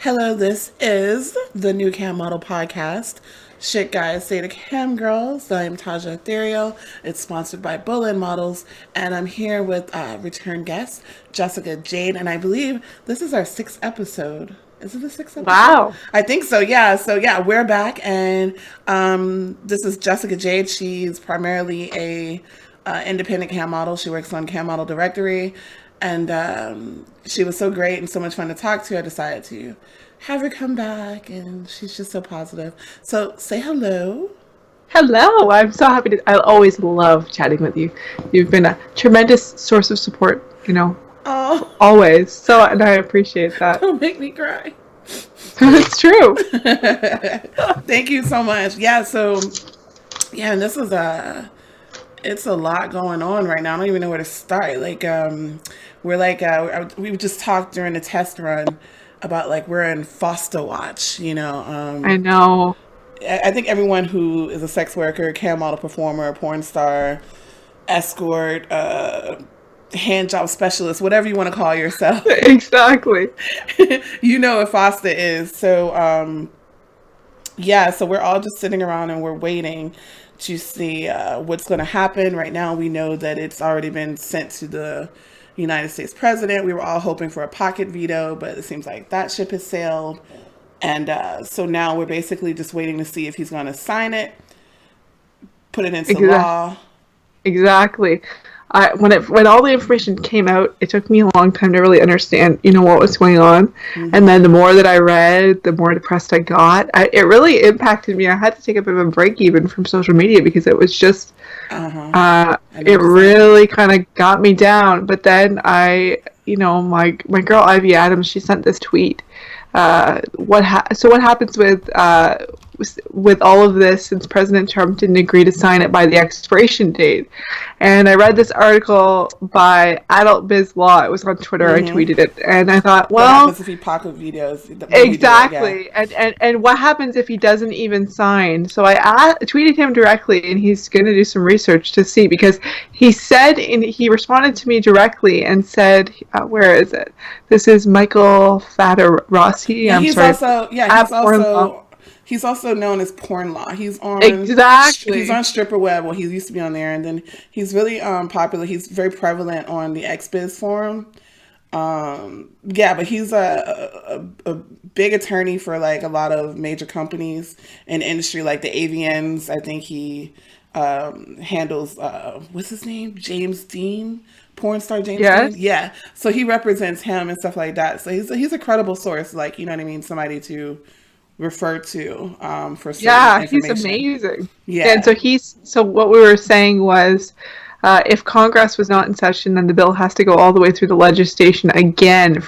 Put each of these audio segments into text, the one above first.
Hello, this is the new Cam Model Podcast. Shit guys say to Cam Girls. I'm TajaEthereal. It's sponsored by Bullen Models, and I'm here with return guest JessicaJade, and I believe this is our sixth episode. Is it the sixth episode? Wow. I think so. Yeah. So yeah, we're back, and this is JessicaJade. She's primarily a independent cam model. She works on Cam Model Directory, and she was so great and so much fun to talk to. I decided to have her come back, and she's just so positive. So say hello. Hello. I'm so happy to. I always love chatting with you. You've been a tremendous source of support, Oh, always. And I appreciate that. don't make me cry. It's true. Thank you so much. Yeah. So yeah, and this is it's a lot going on right now. I don't even know where to start. We're we just talked during the test run about like we're in Fosta watch. I know. I think everyone who is a sex worker, cam model performer, porn star, escort, hand job specialist, whatever you want to call yourself, Exactly. you know what Fosta is. So yeah, so we're all just sitting around and we're waiting to see what's going to happen. Right now, we know that it's already been sent to the United States president. We were all hoping for a pocket veto, but it seems like that ship has sailed. And so now we're basically just waiting to see if he's going to sign it, put it into Exactly. law. Exactly. When all the information came out, it took me a long time to really understand, what was going on. And then Hmm. the more that I read, the more depressed I got. It really impacted me. I had to take a bit of a break even from social media because it was just, Uh-huh. I it noticed that. really kind of got me down. But then my girl Ivy Adams, she sent this tweet. What happens with all of this since President Trump didn't agree to sign it by the expiration date? And I read this article by Adult Biz Law. It was on Twitter. I Hmm. tweeted it, and I thought, What well, happens if he pocket videos when we do it? Yeah. exactly. And what happens if he doesn't even sign? So tweeted him directly, and he's going to do some research to see because he responded to me directly and said, where is it? This is Michael Fader Rossi. Yeah, I'm he's sorry. also yeah, At Porn Law. he's also known as Porn Law. He's Exactly. on Stripper Web. Well, he used to be on there, and then he's really popular. He's very prevalent on the XBiz forum. Yeah, but he's a big attorney for like a lot of major companies in the industry, like the AVNs. I think he handles what's his name, James Dean, porn star James Dean. Yes. Yeah, so he represents him and stuff like that. So he's a credible source, like you know what I mean, somebody to refer to for certain Yeah, he's information. amazing. And Yeah. so what we were saying was, if Congress was not in session, then the bill has to go all the way through the legislation again.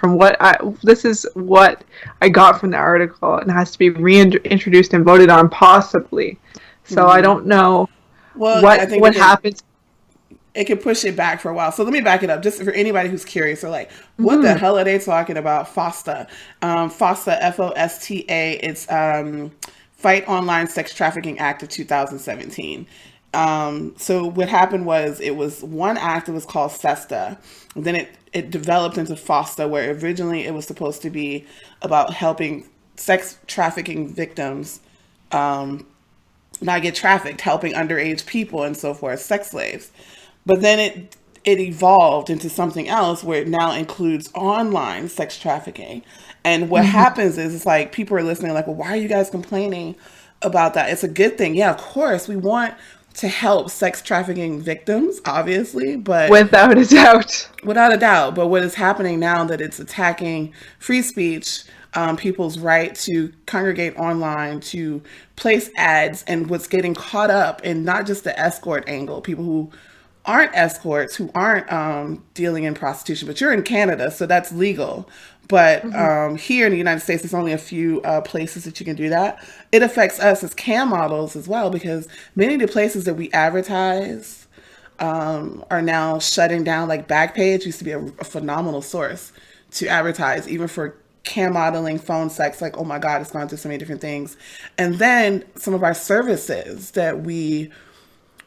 This is what I got from the article, and has to be reintroduced and voted on possibly. So I Hmm. don't know Well, I think what happens. it could push it back for a while. So let me back it up, just for anybody who's curious. Or like, what the Mhm. hell are they talking about? Fosta, Fosta, Fosta. It's Fight Online Sex Trafficking Act of 2017. So what happened was it was one act that was called SESTA. Then it developed into FOSTA, where originally it was supposed to be about helping sex trafficking victims not get trafficked, helping underage people and so forth, sex slaves. But then it evolved into something else where it now includes online sex trafficking. And what Mhm. happens is it's like people are listening like, well, why are you guys complaining about that? It's a good thing. Yeah, of course, we want to help sex trafficking victims, obviously, but Without a doubt. without a doubt. But what is happening now that it's attacking free speech, people's right to congregate online, to place ads, and what's getting caught up in not just the escort angle, people who aren't escorts, who aren't dealing in prostitution, but you're in Canada, so that's legal. But Mhm. here in the United States, there's only a few places that you can do that. It affects us as cam models as well because many of the places that we advertise are now shutting down. Like Backpage used to be a phenomenal source to advertise, even for cam modeling, phone sex. Like, oh my God, it's gone through so many different things. And then some of our services that we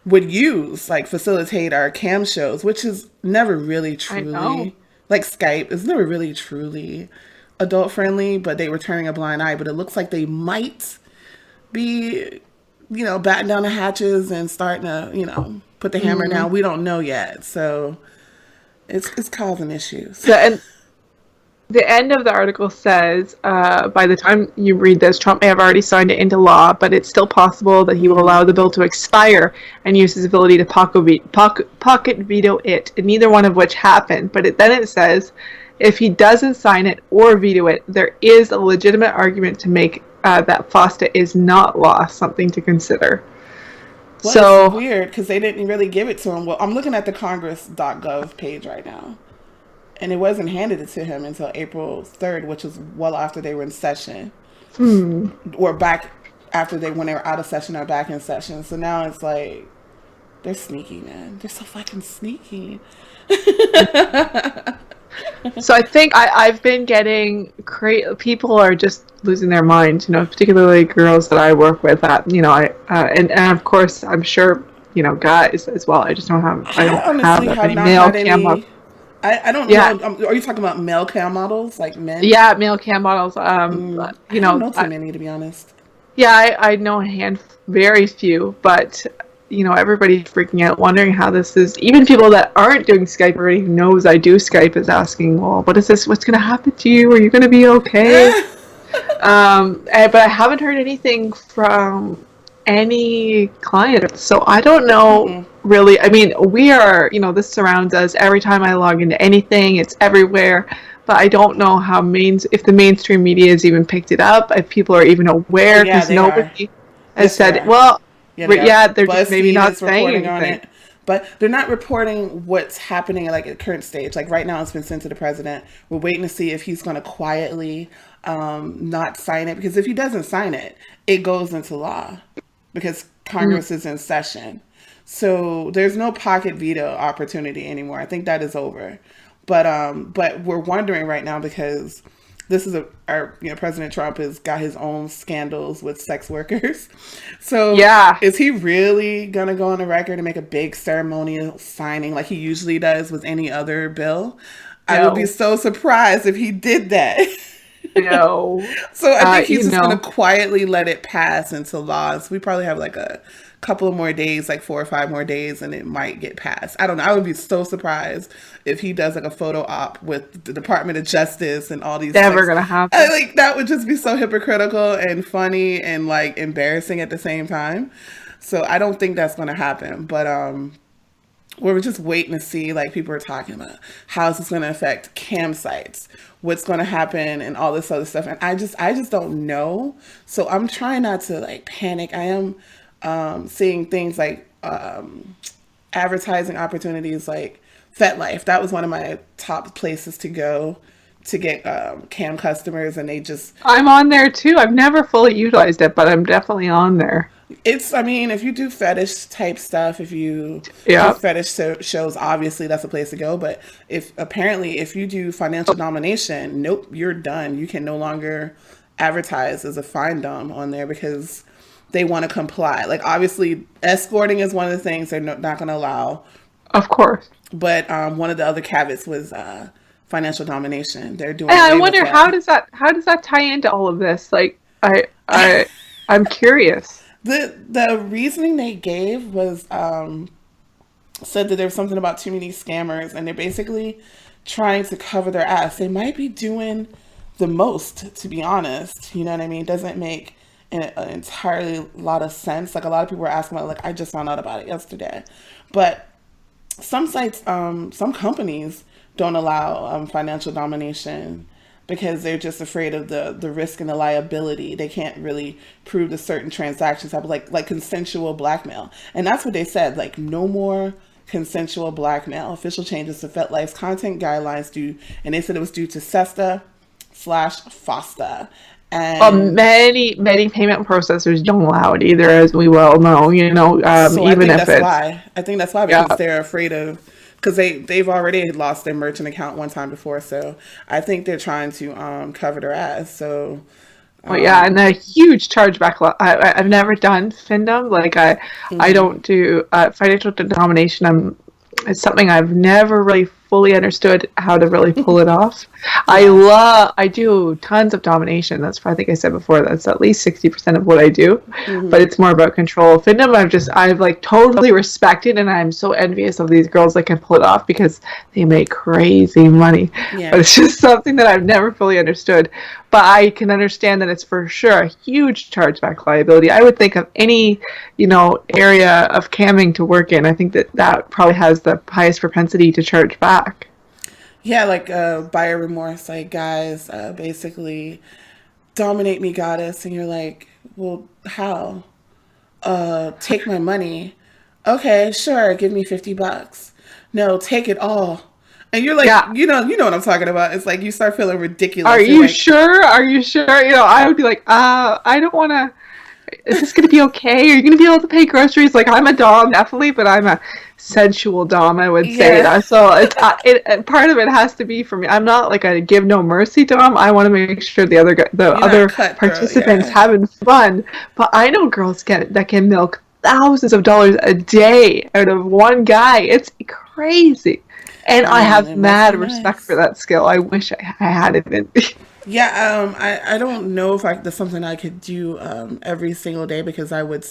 would use, like facilitate our cam shows, which is never really I know. truly like Skype is never really truly adult friendly, but they were turning a blind eye. But it looks like they might be, batting down the hatches and starting to, put the hammer Mm. down. We don't know yet, so it's causing issues. And the end of the article says, by the time you read this, Trump may have already signed it into law, but it's still possible that he will allow the bill to expire and use his ability to pocket veto it, and neither one of which happened. But then it says, if he doesn't sign it or veto it, there is a legitimate argument to make that FOSTA is not law, something to consider. Well, so it's weird because they didn't really give it to him. Well, I'm looking at the Congress.gov page right now. And it wasn't handed to him until April 3rd, which was well after they were in session. Or back after when they were out of session or back in session. So now it's like, they're sneaky, man. They're so fucking sneaky. So I think I've been getting people are just losing their minds, particularly girls that I work with. And of course I'm sure guys as well. I just don't have any male cam models. I don't know. Are you talking about male cam models, like men? Yeah, male cam models. I don't know too many, to be honest. Yeah, I know very few, but everybody's freaking out, wondering how this is. Even people that aren't doing Skype already, who knows I do Skype, is asking, well, what is this? What's going to happen to you? Are you going to be okay? But I haven't heard anything from any client, so I don't know really. I mean, we are, this surrounds us. Every time I log into anything, it's everywhere. But I don't know if the mainstream media has even picked it up, if people are even aware, because nobody has said, well, they're just maybe not saying anything. But they're not reporting what's happening at the current stage. Like right now, it's been sent to the president. We're waiting to see if he's going to quietly not sign it, because if he doesn't sign it, it goes into law because Congress is in session. So there's no pocket veto opportunity anymore. I think that is over. But we're wondering right now, because this is President Trump has got his own scandals with sex workers. So is he really going to go on the record and make a big ceremonial signing like he usually does with any other bill? No. I would be so surprised if he did that. No. So I think he's just going to quietly let it pass into law. So we probably have a couple of more days, 4 or 5 more days, and it might get passed. I don't know. I would be so surprised if he does a photo op with the Department of Justice and all these. Never gonna happen. That would just be so hypocritical and funny and embarrassing at the same time. So I don't think that's gonna happen. But we're just waiting to see. People are talking about how is this gonna affect cam sites, what's gonna happen, and all this other stuff. And I just don't know. So I'm trying not to panic. I am seeing things advertising opportunities like FetLife. That was one of my top places to go to get cam customers, and I'm on there too. I've never fully utilized it, but I'm definitely on there. If you do fetish type stuff, if you do fetish shows, obviously that's a place to go. But if you do financial domination, nope, you're done. You can no longer advertise as a findom on there because they want to comply. Obviously, escorting is one of the things they're not going to allow. Of course. But one of the other caveats was financial domination. They're doing. And I wonder how does that tie into all of this? I'm curious. The reasoning they gave was said that there was something about too many scammers, and they're basically trying to cover their ass. They might be doing the most, to be honest. You know what I mean? It doesn't make an entirely lot of sense. A lot of people were asking about, I just found out about it yesterday. But some sites, some companies don't allow financial domination because they're just afraid of the risk and the liability. They can't really prove that certain transactions have like consensual blackmail. And that's what they said, no more consensual blackmail. Official changes to FetLife's content guidelines and they said it was due to SESTA/FOSTA. And many payment processors don't allow it either, as we well know. So even I think that's why because they're afraid of, because they've already lost their merchant account one time before. So I think they're trying to cover their ass. So. And a huge chargeback. I've never done Findom. I don't do financial denomination. It's something I've never really fully understood how to really pull it off. I do tons of domination. That's, I think I said before, that's at least 60% of what I do, but it's more about control. Findom, I've like totally respected, and I'm so envious of these girls that can pull it off because they make crazy money. Yeah. But it's just something that I've never fully understood. But I can understand that it's for sure a huge chargeback liability. I would think of any, area of camming to work in. I think that probably has the highest propensity to charge back. Yeah, like buyer remorse, like guys basically dominate me, goddess, and you're like, well, how? Take my money. Okay, sure, give me $50. No, take it all. And you're like, Yeah. you know what I'm talking about. It's like you start feeling ridiculous. Are You're you like, sure? Are you sure? I would be like, I don't want to. Is this going to be okay? Are you going to be able to pay groceries? Like, I'm a dom, definitely, but I'm a sensual dom, I would say. Yeah. So part of it has to be for me. I'm not like a give no mercy dom. I want to make sure the other participants having fun. But I know girls that can milk thousands of dollars a day out of one guy. It's crazy. And I have mad respect for that skill. I wish I had it in me. Yeah, I don't know if that's something I could do every single day, because I would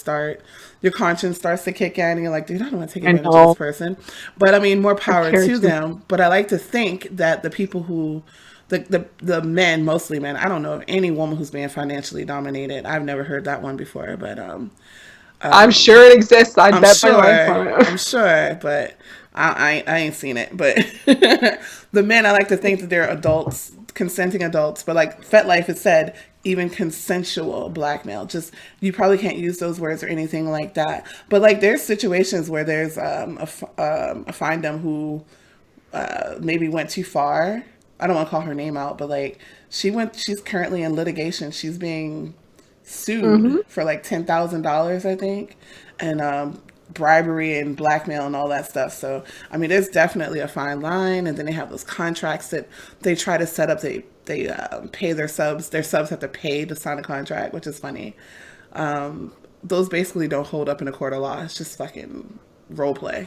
your conscience starts to kick in and you're like, dude, I don't want to take advantage of this person. But I mean, more power to them. But I like to think that the people who, the men, mostly men, I don't know of any woman who's being financially dominated. I've never heard that one before, but I'm sure it exists. I bet my life on it. I'm sure, but I ain't seen it. But the men, I like to think that they're adults, consenting adults, but like FetLife has said, even consensual blackmail. Just, you probably can't use those words or anything like that. But like, there's situations where there's a findom who maybe went too far. I don't want to call her name out, but like she's currently in litigation. She's being sued for like $10,000, I think, and bribery and blackmail and all that stuff. So I mean, there's definitely a fine line. And then they have those contracts that they try to set up. They pay their subs. Their subs have to pay to sign a contract, which is funny. Those basically don't hold up in a court of law. It's just fucking role play,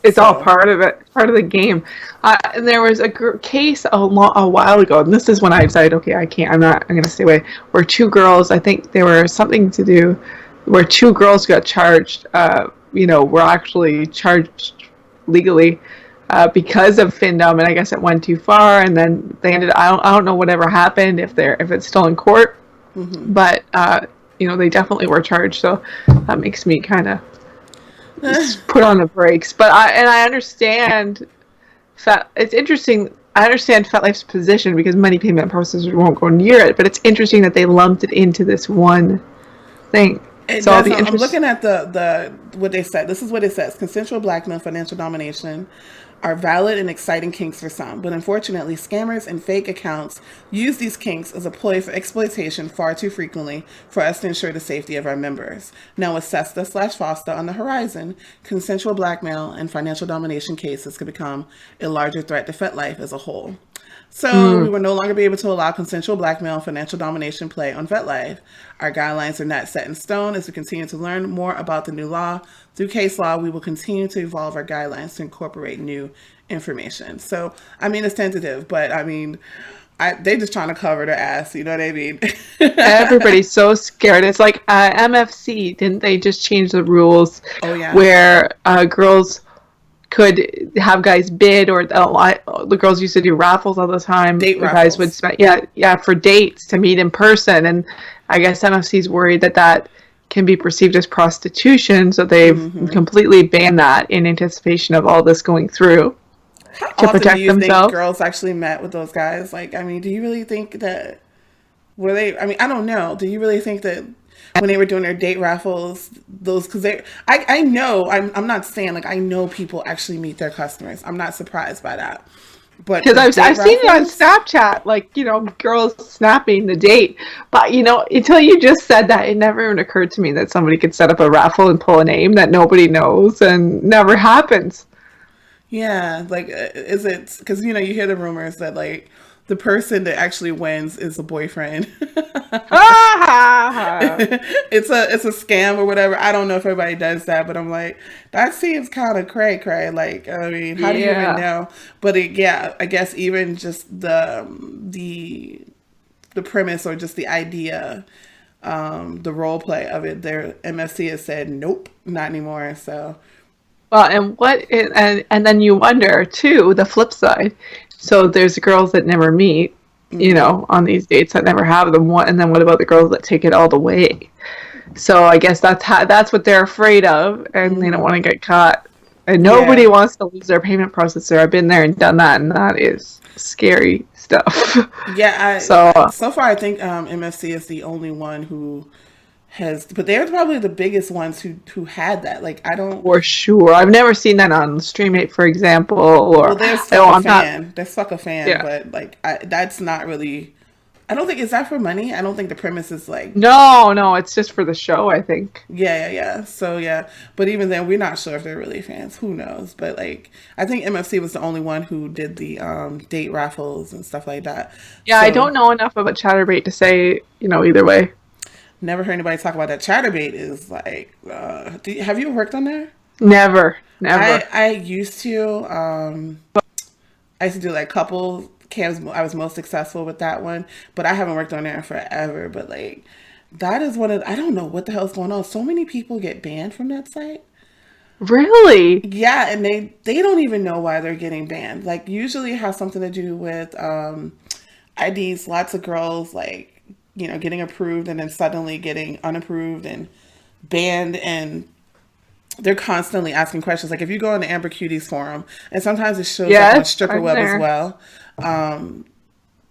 It's all part of it, part of the game. And there was a case a while ago, and this is when I decided, okay, I'm going to stay away, where two girls, I think they were something to do, where two girls got charged, were actually charged legally because of Findom, and I guess it went too far, and then they I don't know whatever happened, if it's still in court, but, they definitely were charged, so that makes me kind of put on the brakes. But I understand it's interesting. I understand FetLife's position because money payment processors won't go near it, but it's interesting that they lumped it into this one thing. I'm looking at the what they said. This is what it says: consensual blackmail, financial domination are valid and exciting kinks for some, but unfortunately, scammers and fake accounts use these kinks as a ploy for exploitation far too frequently for us to ensure the safety of our members. Now, with Fosta on the horizon, consensual blackmail and financial domination cases could become a larger threat to FetLife as a whole. So we will no longer be able to allow consensual blackmail and financial domination play on FetLife. Our guidelines are not set in stone. As we continue to learn more about the new law through case law, we will continue to evolve our guidelines to incorporate new information. So, I mean, it's tentative, but I mean, they're just trying to cover their ass. You know what I mean? Everybody's so scared. It's like MFC. Didn't they just change the rules? Oh, yeah. Where girls could have guys bid, or the girls used to do raffles all the time. Date raffles. Guys would spend, for dates to meet in person, and I guess MFC's worried that can be perceived as prostitution, so they've completely banned that in anticipation of all this going through to protect do you themselves. Think girls actually met with those guys? Like, I mean, do you really think that I don't know. Do you really think that when they were doing their date raffles, because I know, I'm not saying, like, I know people actually meet their customers. I'm not surprised by that. But because I've seen it on Snapchat, like, girls snapping the date. But, until you just said that, it never even occurred to me that somebody could set up a raffle and pull a name that nobody knows and never happens. Yeah, like, is it, because, you hear the rumors that, like, the person that actually wins is the boyfriend. It's a scam or whatever. I don't know if everybody does that, but I'm like, that seems kind of cray cray. Like, I mean, how do you even Yeah. know? But yeah, I guess even just the premise or just the idea, the role play of it, their MFC has said nope, not anymore. So Well, and then you wonder too, the flip side. So there's girls that never meet, on these dates that never have them. And then what about the girls that take it all the way? So I guess that's what they're afraid of, and they don't want to get caught. And nobody yeah, wants to lose their payment processor. I've been there and done that, and that is scary stuff. yeah. So So far I think MFC is the only one who has, but they're probably the biggest ones who had that. Like I don't. for sure, I've never seen that on Stream8, for example, Well, or there's I don't. fuck a I'm not. fan. There's fuck a fan, Yeah. but like that's not really. I don't think is that for money. I don't think the premise is like. No, no, it's just for the show, I think. Yeah, yeah, yeah. So yeah, but even then, we're not sure if they're really fans. Who knows? But like, I think MFC was the only one who did the date raffles and stuff like that. Yeah, I So don't know enough about Chatterbait to say, either way. never heard anybody talk about that. Chatterbait is like, have you worked on there? Never, never. I used to. I used to do like couple cams. I was most successful with that one, but I haven't worked on there in forever. But like, that is one of I don't know what the hell's going on. So many people get banned from that site. Really? Yeah, and they don't even know why they're getting banned. Like usually it has something to do with IDs. Lots of girls like getting approved and then suddenly getting unapproved and banned, and they're constantly asking questions. Like if you go on the Amber Cuties forum, and sometimes it shows up on Yes, Stripper I'm Web as there. well.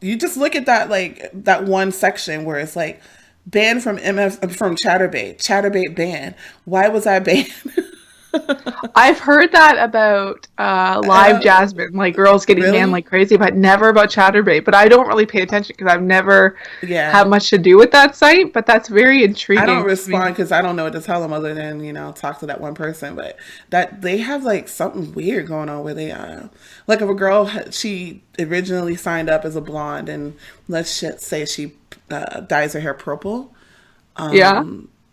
You just look at that like that one section where it's like banned from from Chatterbait banned. Why was I banned? I've heard that about Live uh, Jasmine, like girls getting banned really? like crazy, but never about Chatterbait. But I don't really pay attention because I've never Yeah. had much to do with that site. But that's very I don't intriguing to respond me. because I don't know what to tell them other than talk to that one person. But that they have like something weird going on where they like if a girl she originally signed up as a blonde and let's just say she dyes her hair purple, Yeah.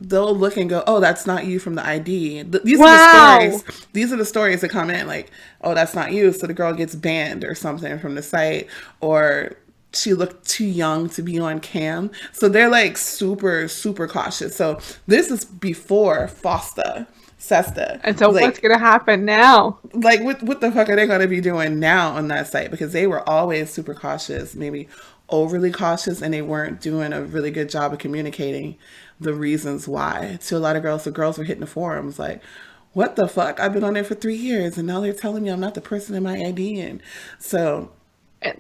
they'll look and go, "Oh, that's not you from the ID." These are the Wow. stories. These are the stories that come in like, "Oh, that's not you." So the girl gets banned or something from the site, or she looked too young to be on cam. So they're like super super cautious. So this is before Fosta, Sesta. And so what's Like gonna happen now? what the fuck are they going to be doing now on that site? Because they were always super cautious, maybe overly cautious, and they weren't doing a really good job of communicating the reasons why to a lot of girls. So girls were hitting the forums like, what the fuck? I've been on there for 3 years and now they're telling me I'm not the person in my ID. And so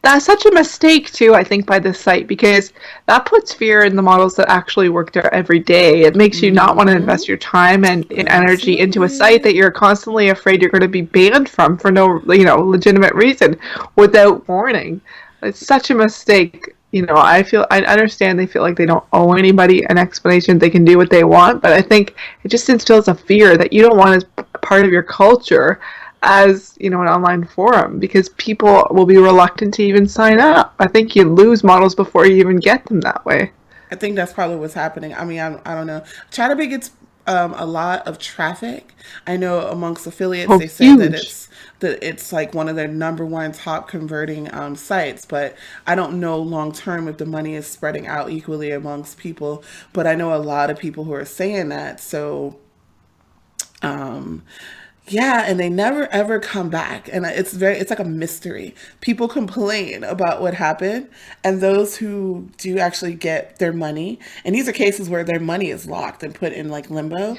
That's such a mistake too, I think, by this site because that puts fear in the models that actually work there every day. It makes you not want to invest your time and energy into a site absolutely. that you're constantly afraid you're going to be banned from for no, legitimate reason without warning. It's such a mistake. I understand they feel like they don't owe anybody an explanation. They can do what they want, but I think it just instills a fear that you don't want as part of your culture as an online forum because people will be reluctant to even sign up. I think you lose models before you even get them that way. I think that's probably what's happening. I mean, I don't know. Chatterbait gets a lot of traffic. I know amongst affiliates Oh, they say huge. that it's like one of their number one top converting sites. But I don't know long term if the money is spreading out equally amongst people. But I know a lot of people who are saying that. So um, yeah, and they never ever come back. And it's like a mystery. People complain about what happened, and those who do actually get their money, and these are cases where their money is locked and put in like limbo,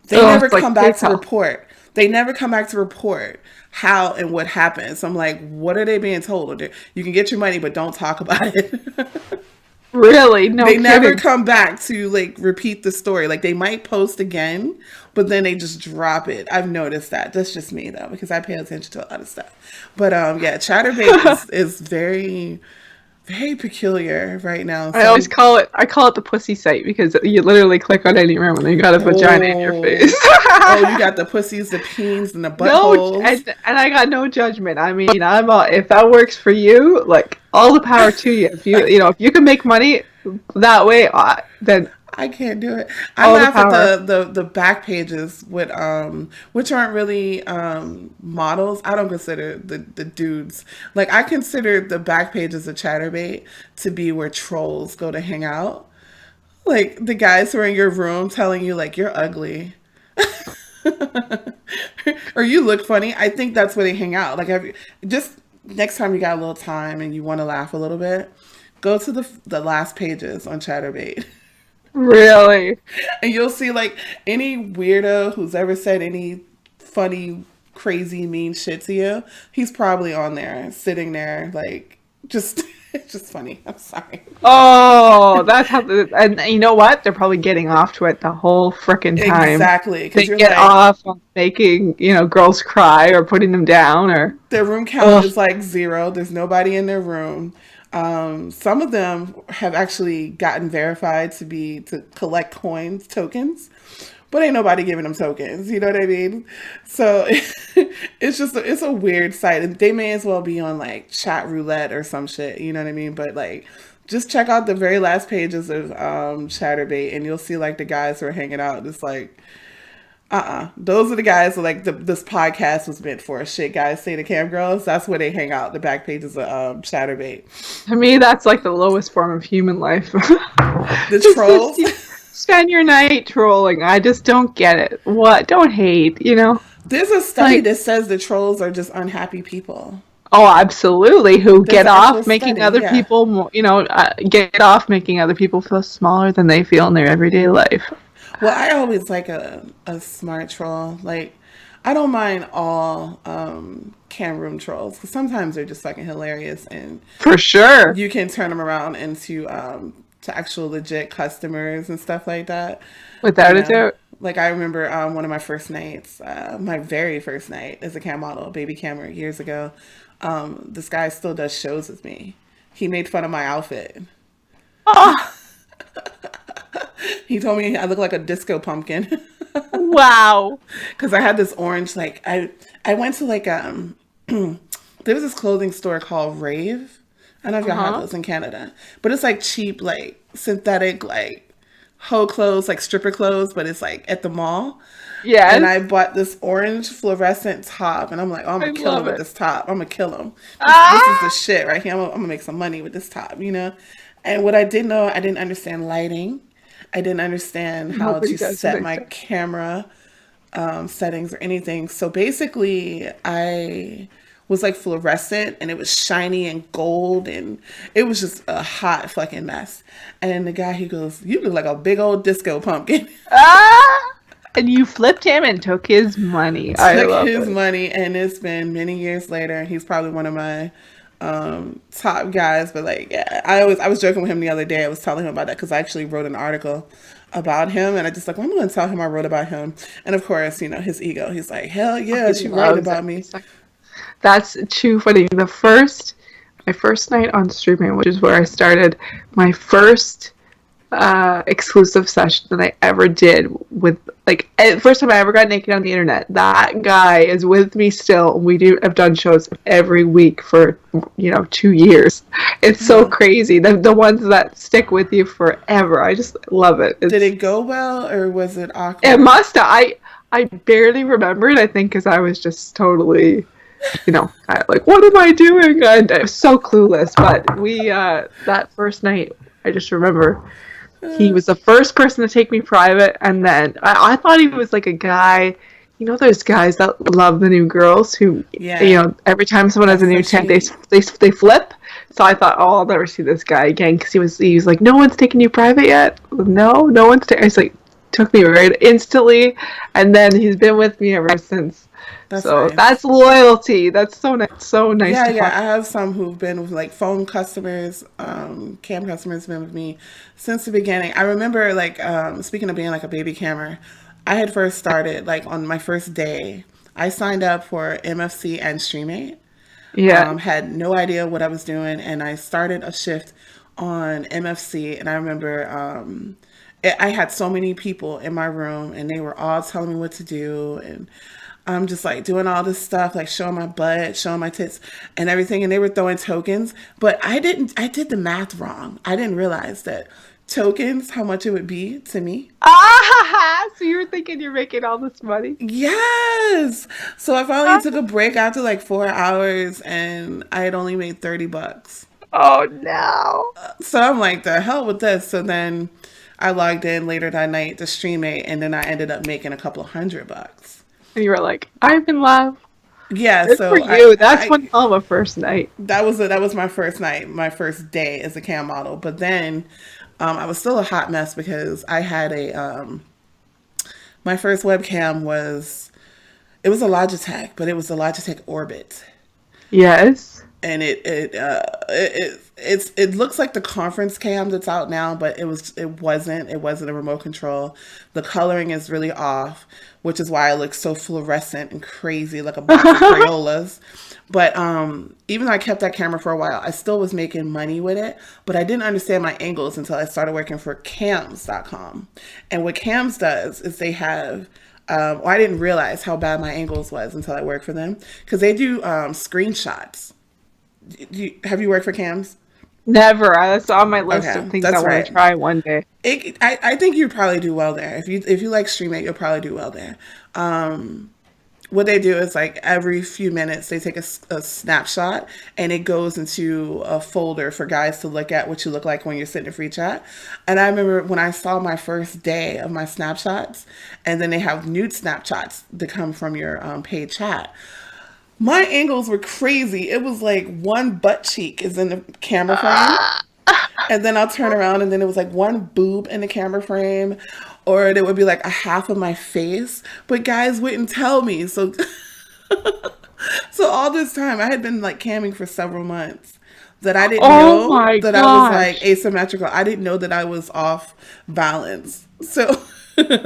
they Oh, never it's like come back to PayPal. report. They never come back to report how and what happened. So I'm like, what are they being told? You can get your money, but don't talk about it. Really? No They never kidding. come back to like repeat the story. Like they might post again, but then they just drop it. I've noticed that. That's just me though, because I pay attention to a lot of stuff. But yeah, Chatterbait is very very peculiar right now. I always So, call it the pussy site because you literally click on any room and you got a vagina in your face. oh, oh, you got the pussies, the peens, and the No, buttholes. and I got no judgment. I mean, I'm all, if that works for you, like all the power to you. If if you can make money that way, then I can't do it. I all the laugh at power. the back pages with which aren't really models. I don't consider the dudes. Like I consider the back pages of Chatterbait to be where trolls go to hang out. Like the guys who are in your room telling you like you're ugly or you look funny. I think that's where they hang out. Like just next time you got a little time and you want to laugh a little bit, go to the last pages on Chatterbait. Really? And you'll see like any weirdo who's ever said any funny, crazy, mean shit to you. He's probably on there, sitting there, like just it's just funny. I'm sorry. Oh, that's how. And you know what? They're probably getting off to it the whole frickin' time. Exactly, because They you're get like off on making girls cry or putting them down or. their room count Ugh. is like zero. There's nobody in their room. Some of them have actually gotten verified to collect coins, tokens, but ain't nobody giving them tokens. You know what I mean? So it's just it's a weird site, and they may as well be on like chat roulette or some shit. You know what I mean? But like, just check out the very last pages of Chatterbait, and you'll see like the guys who are hanging out. It's like, those are the guys who, like this podcast was meant for. Shit, guys say to cam girls. That's where they hang out. The back pages of Chatterbait. To me, that's like the lowest form of human life. The Just trolls. spend your night trolling. I just don't get it. What? Don't hate. There's a study Like, that says the trolls are just unhappy people. oh, absolutely. Who There's get an actual off making study, other yeah. people, get off making other people feel smaller than they feel in their everyday life. Well, I always like a smart troll. Like, I don't mind all cam room trolls because sometimes they're just fucking hilarious and For sure. you can turn them around into to actual legit customers and stuff like that. You Without a know, doubt. like I remember one of my first nights, my very first night as a cam model, baby camera years ago. This guy still does shows with me. He made fun of my outfit. Oh, He told me I look like a disco pumpkin wow. because I had this orange. Like I went to like there was this clothing store called Rave. I don't know if y'all have Uh-huh. those in Canada, but it's like cheap, like synthetic, like hoe clothes, like stripper clothes, but it's like at the mall. And I Yes. bought this orange fluorescent top, and I'm like, oh, I'm I gonna kill him love with it. this top. I'm gonna kill him. This is the Ah! shit right here. I'm gonna make some money with this top, you know. And what I didn't know, I didn't understand lighting. I didn't understand how Nobody to does what set I my say. camera settings or anything. So basically, I was like fluorescent and it was shiny and gold and it was just a hot fucking mess. And the guy, he goes, you look like a big old disco pumpkin. Ah! And you flipped him and took his money. I Took love his it. money, and it's been many years later. He's probably one of my top guys. But like, yeah, I was joking with him the other day. I was telling him about that because I actually wrote an article about him, and I just like, well, I'm going to tell him I wrote about him. And of course, his ego. He's like, hell He yes, you writing loves about every me. second. That's too funny. My first night on streaming, which is where I started, my first exclusive session that I ever did with first time I ever got naked on the internet. That guy is with me still. We do have done shows every week for 2 years. It's so Wow. crazy. The ones that stick with you forever. I just love it. Did it go well or was it It awkward? must. I barely remember it. I think because I was just totally like, what am I doing? And I was so clueless. But we that first night, I just remember he was the first person to take me private, and then I thought he was like a guy. Those guys that love the new girls who, Yeah, every time someone has a new tent, especially they flip. So I thought, oh, I'll never see this guy again because he was like, no one's taking you private yet. No one's. It's like took me right instantly, and then he's been with me ever since. that's So nice. that's loyalty. That's so nice Yeah, to yeah. find. I have some who've been with like phone customers, cam customers been with me since the beginning. I remember like speaking of being like a baby camera, I had first started like on my first day. I signed up for MFC and StreamMate. Yeah. Had no idea what I was doing, and I started a shift on MFC. And I remember I had so many people in my room, and they were all telling me what to do, and I'm just like doing all this stuff, like showing my butt, showing my tits, and everything. And they were throwing tokens, but I didn't. I did the math wrong. I didn't realize that tokens, how much it would be to me. Ah, so you were thinking you're making all this money? Yes. So I finally Ah, took a break after like 4 hours, and I had only made $30. oh no. So I'm like, the hell with this. So then I logged in later that night to stream it, and then I ended up making a couple of $100. And you were like, I'm in love. Yeah. Good for So you. That's one hell of a first night. that was my first night, my first day as a cam model. But then I was still a hot mess because I had a my first webcam was, it was a Logitech, but it was the Logitech Orbit. Yes. And it looks like the conference cam that's out now, but it wasn't a remote control. The coloring is really off, which is why it looks so fluorescent and crazy, like a box of Crayolas. But even though I kept that camera for a while, I still was making money with it, but I didn't understand my angles until I started working for cams.com. And what cams does is they have well, I didn't realize how bad my angles was until I worked for them, because they do screenshots. Have you worked for cams? Never. That's on my list Okay, of things I that's want right. to try one day. I think you probably do well there. If you like streaming, you'll probably do well there. What they do is like every few minutes they take a snapshot, and it goes into a folder for guys to look at what you look like when you're sitting in free chat. And I remember when I saw my first day of my snapshots, and then they have nude snapshots that come from your paid chat. My angles were crazy. It was like one butt cheek is in the camera frame, and then I'll turn around, and then it was like one boob in the camera frame, or it would be like a half of my face. But guys wouldn't tell me. So so all this time I had been like camming for several months, that I didn't Oh know my that I was like gosh. asymmetrical. I didn't know that I was off balance. So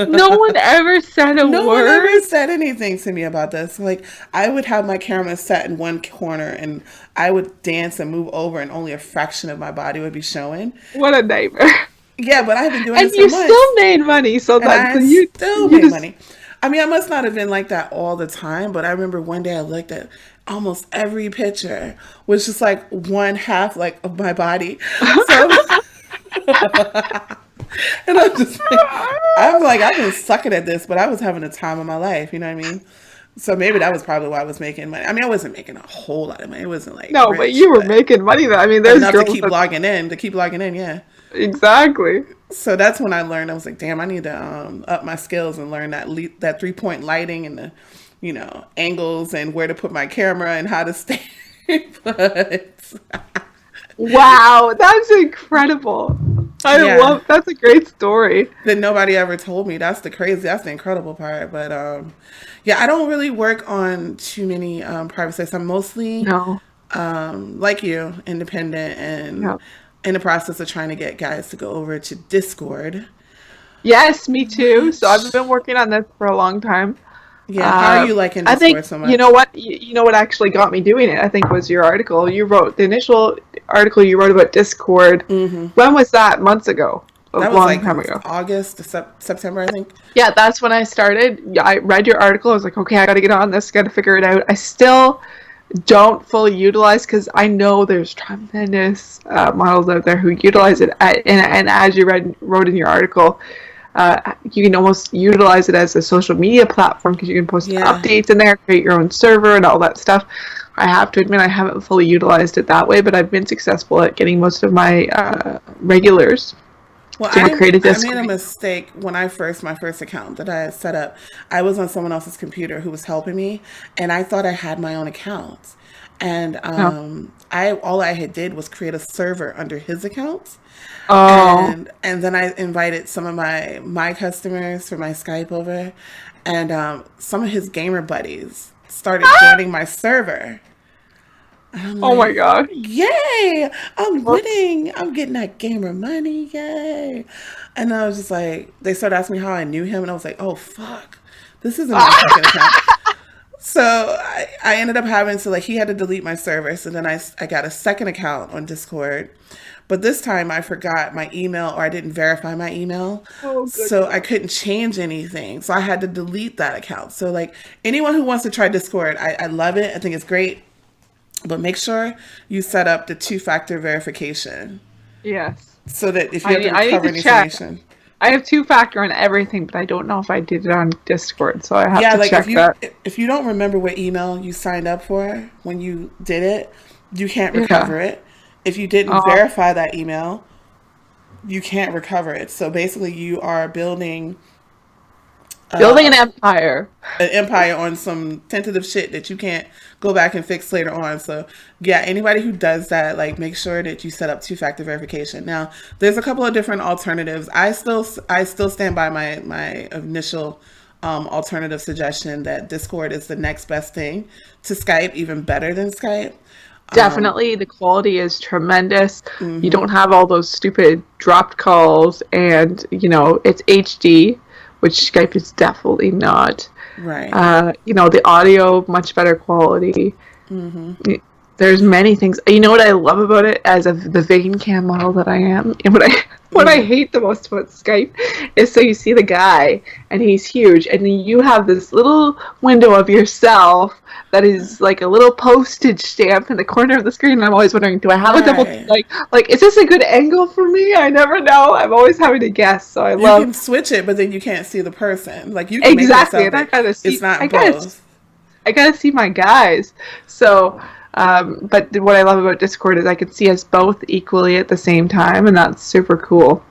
No one ever said a no one ever word. said anything to me about this. Like, I would have my camera set in one corner, and I would dance and move over, and only a fraction of my body would be showing. What a nightmare. Yeah, but I've been doing And this for you months, still made money, so and that I so still you made just money. I mean, I must not have been like that all the time, but I remember one day I looked at almost every picture was just like one half like of my body. So and I'm like, I've been sucking at this, but I was having a time of my life, you know what I mean? So maybe that was probably why I was making money. I mean, I wasn't making a whole lot of money. It wasn't like No, but rich, you were but making money though. I mean, there's enough girls that to keep logging in, yeah. exactly. So that's when I learned. I was like, damn, I need to up my skills and learn that 3 point lighting, and the, angles, and where to put my camera, and how to stay put. Wow, that's incredible. I Yeah, love that's a great story. that nobody ever told me. That's the incredible part. But yeah, I don't really work on too many private sites. I'm mostly No. like you, independent, and Yeah. in the process of trying to get guys to go over to Discord. Yes, me too. So I've Which, been working on this for a long time. yeah, how are Uh, you liking I think Discord so you much? know what you know what actually got me doing it. I think was your article. You wrote the initial article you wrote about Discord. When was that? Months ago. A That was long like time ago. August to September, I think. Yeah, that's when I started. Yeah, I read your article. I was like, okay, I got to get on this. Got to figure it out. I still don't fully utilize because I know there's tremendous models out there who utilize it. And as you wrote in your article, you can almost utilize it as a social media platform because you can post Yeah. updates in there, create your own server, and all that stuff. I have to admit I haven't fully utilized it that way, but I've been successful at getting most of my regulars Well, to create a I made a Discord. mistake when my first account that I had set up. I was on someone else's computer who was helping me, and I thought I had my own account. And No. I all I had did was create a server under his account, Oh. and then I invited some of my customers for my Skype over, and some of his gamer buddies started joining my server. I'm Oh my like, gosh. yay! I'm Whoops. winning. I'm getting that gamer money. Yay! And I was just like, they started asking me how I knew him, and I was like, oh fuck, this isn't my second account. So I ended up having to, like, he had to delete my service, and then I got a second account on Discord. But this time I forgot my email, or I didn't verify my email. Oh, good So I God. couldn't change anything. So I had to delete that account. So, like, anyone who wants to try Discord, I love it. I think it's great. But make sure you set up the two-factor verification Yes. so that if you have to I need recover to any check. information. I have two-factor on everything, but I don't know if I did it on Discord, so I have Yeah, to like check that. if you don't remember what email you signed up for when you did it, you can't Yeah. recover it. If you didn't Oh, verify that email, you can't recover it. So basically, you are building building an empire. an empire on some tentative shit that you can't go back and fix later on. So yeah, anybody who does that, like, make sure that you set up two-factor verification. Now, there's a couple of different alternatives. I still stand by my initial alternative suggestion that Discord is the next best thing to Skype, even better than Skype. Definitely, the quality is tremendous. You don't have all those stupid dropped calls, and it's HD, which Skype is definitely not. Right. The audio much better quality. There's many things. You know what I love about it, as of the vegan cam model that I am, and what I hate the most about Skype is, so you see the guy and he's huge, and then you have this little window of yourself that is like a little postage stamp in the corner of the screen. And I'm always wondering, do I have a double, Right. like is this a good angle for me? I never know. I'm always having to guess. So I You love can switch it, but then you can't see the person. Like, you can make it exactly, so and I that gotta it's see. not both. I gotta see my guys. So, but what I love about Discord is I can see us both equally at the same time, and that's super cool.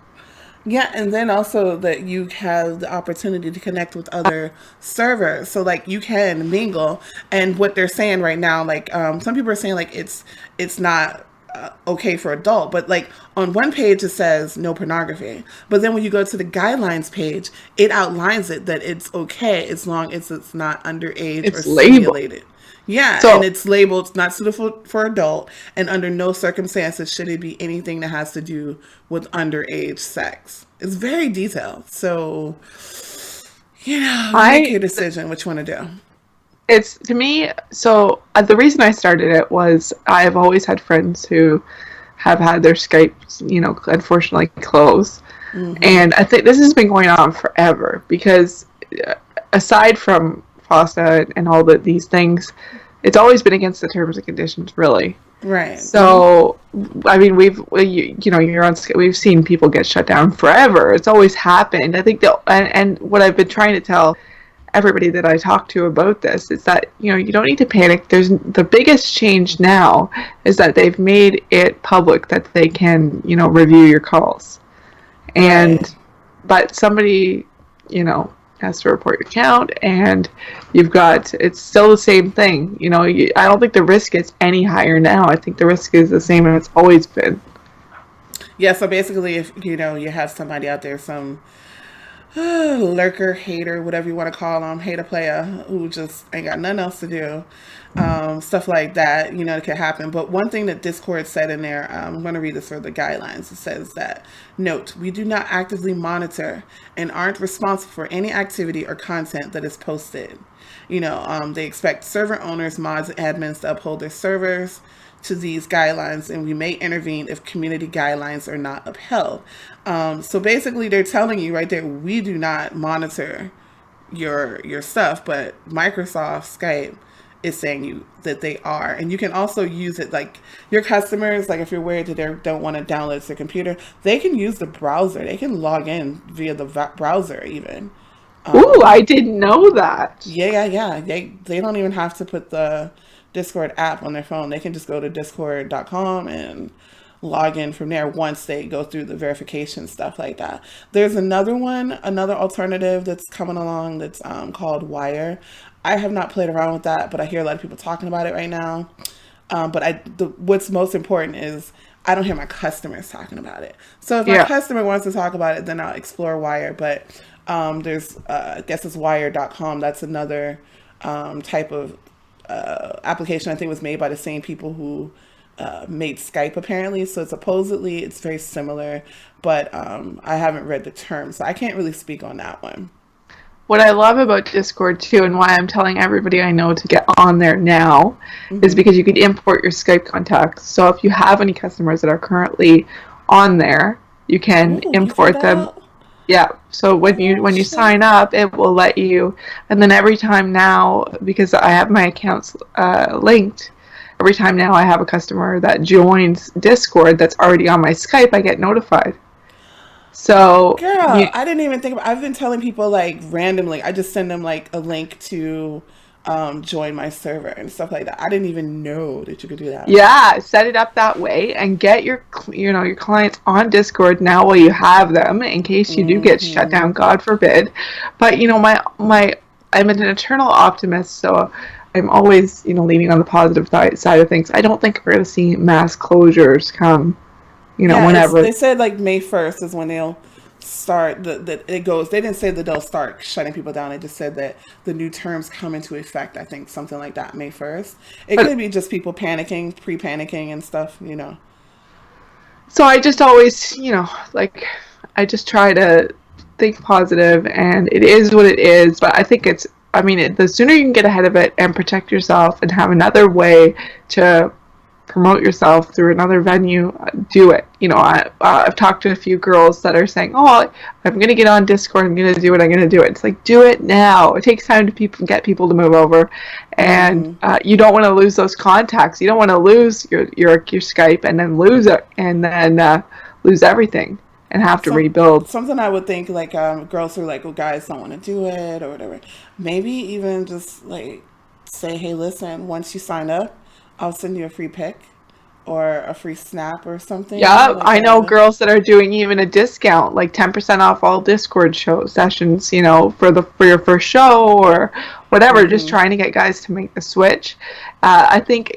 Yeah, and then also that you have the opportunity to connect with other servers. So, like, you can mingle. And what they're saying right now, like, some people are saying, like, it's not okay for adult, but, like, on one page it says no pornography, but then when you go to the guidelines page, it outlines it that it's okay as long as it's not underage or It's labeled. simulated. Yeah, and So it's labeled not suitable for adult, and under no circumstances should it be anything that has to do with underage sex. It's very detailed. So, you make I your decision which one to do. it's to me, so the reason I started it was I've always had friends who have had their Skypes, unfortunately close. And I think this has been going on forever because, uh, aside from FOSTA and all these things, it's always been against the terms and conditions, really. Right. So, I mean, you're on. We've seen people get shut down forever. It's always happened. I think that, and what I've been trying to tell everybody that I talk to about this is that you don't need to panic. There's the biggest change now is that they've made it public that they can review your calls, Right. and but somebody has to report your account, and it's still the same thing. I don't think the risk is any higher now. I think the risk is the same as it's always been. Yeah, so basically, if you have somebody out there, some lurker, hater, whatever you want to call them, hater player who just ain't got nothing else to do, stuff like that, it could happen. But one thing that Discord said in there, I'm going to read this for the guidelines. It says that, note, we do not actively monitor and aren't responsible for any activity or content that is posted. They expect server owners, mods, and admins to uphold their servers to these guidelines, and we may intervene if community guidelines are not upheld. So basically, they're telling you right there, we do not monitor your stuff, but Microsoft Skype is saying you that they are, and you can also use it, like, your customers, like, if you're worried that they don't want to download it to their computer, they can use the browser. They can log in via the browser even. Ooh, I didn't know that. Yeah. They don't even have to put the Discord app on their phone. They can just go to discord.com and log in from there once they go through the verification stuff like that. There's another alternative that's coming along that's called Wire. I have not played around with that, but I hear a lot of people talking about it right now. What's most important is I don't hear my customers talking about it. So if my Yeah. customer wants to talk about it, then I'll explore Wire. But there's, I guess it's wire.com. That's another type of application. I think was made by the same people who made Skype, apparently. So supposedly it's very similar, but I haven't read the terms, so I can't really speak on that one. What I love about Discord too, and why I'm telling everybody I know to get on there now, is Hmm. because you can import your Skype contacts. So if you have any customers that are currently on there, you can Oh, you found import them. out? Yeah. So Oh when you shit. sign up, it will let you. And then every time now, because I have my accounts linked, every time now I have a customer that joins Discord that's already on my Skype, I get notified. So Girl, you, I didn't even think about. I've been telling people like randomly. I just send them like a link to join my server and stuff like that. I didn't even know that you could do that. yeah, set it up that way and get your clients on Discord now while you have them in case you do get shut Hmm. down, God forbid. But my I'm an eternal optimist, so I'm always leaning on the positive side of things. I don't think we're going to see mass closures come, Yeah, it's whenever. they said like May 1st is when they'll start the it goes. They didn't say that they'll start shutting people down. They just said that the new terms come into effect. I think something like that, May 1st. It But could be just people panicking, pre-panicking and stuff. so I just always, like I just try to think positive, and it is what it is. But I think I mean, the sooner you can get ahead of it and protect yourself and have another way to promote yourself through another venue, do it. I've talked to a few girls that are saying, "Oh, I'm going to get on Discord. I'm going to do it. I'm going to do it." It's like, do it now. It takes time to get people to move over, and Hmm. you don't want to lose those contacts. You don't want to lose your Skype and then lose it and then lose everything and have to Some rebuild. something I would think like girls who are like, oh, guys don't want to do it or whatever. Maybe even just like say, hey, listen, once you sign up, I'll send you a free pic or a free snap or something Yeah, like I know a. girls that are doing even a discount, like 10% off all Discord show sessions, for your first show or whatever, just Hmm. trying to get guys to make the switch. I think,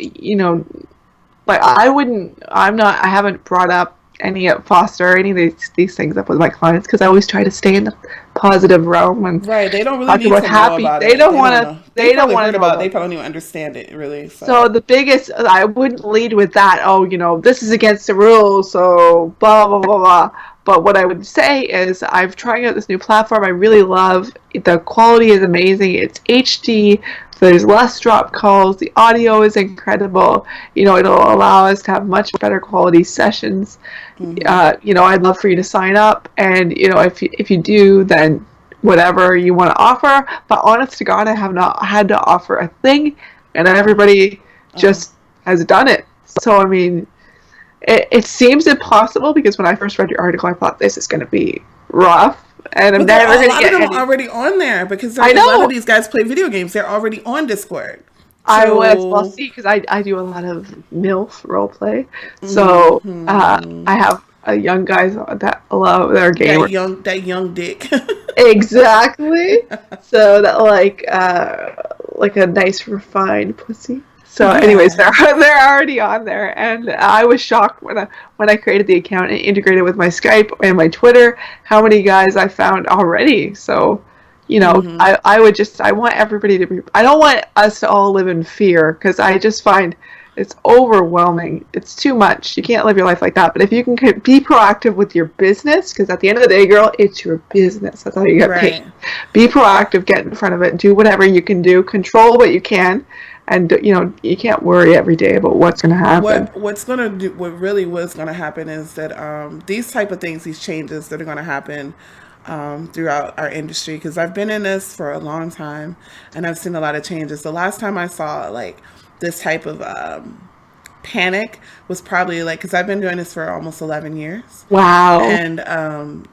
like I haven't brought up any at Foster or any of these things up with my clients because I always try to stay in the positive realm and Right. They don't really talk need about to know happy. about They it. don't They want don't to. know. They They don't probably want heard to know about it. They about probably that. don't even understand it really. So So. the biggest, I wouldn't lead with that. Oh, this is against the rules. So blah blah blah blah. But what I would say is, I've tried out this new platform. I really love the quality is amazing. It's HD. So there's less drop calls. The audio is incredible. It'll allow us to have much better quality sessions. Hmm. I'd love for you to sign up, and if you do, then whatever you want to offer. But honest to God, I have not had to offer a thing, and everybody Oh. just has done it. So I mean, it seems impossible because when I first read your article, I thought this is going to be rough, and I'm But there never are a going to lot of get them any. already on there because I a lot of know. these guys play video games. They're already on Discord. I was well, So. see, because I do a lot of MILF role play, so Hmm. I have young guys that love their gamers. That young dick. Exactly. So that like a nice refined pussy. So anyways, Yeah. they're already on there, and I was shocked when I created the account and integrated with my Skype and my Twitter how many guys I found already. So Hmm. I want everybody to be. I don't want us to all live in fear because I just find it's overwhelming. It's too much. You can't live your life like that. But if you can be proactive with your business, because at the end of the day, girl, it's your business. That's how you get paid. Right. Be proactive, get in front of it, do whatever you can do, control what you can, and you can't worry every day about what's going to happen. What really was gonna happen is that these type of things, these changes that are gonna happen throughout our industry, because I've been in this for a long time and I've seen a lot of changes. The last time I saw like this type of panic was probably like because I've been doing this for almost 11 years. Wow. And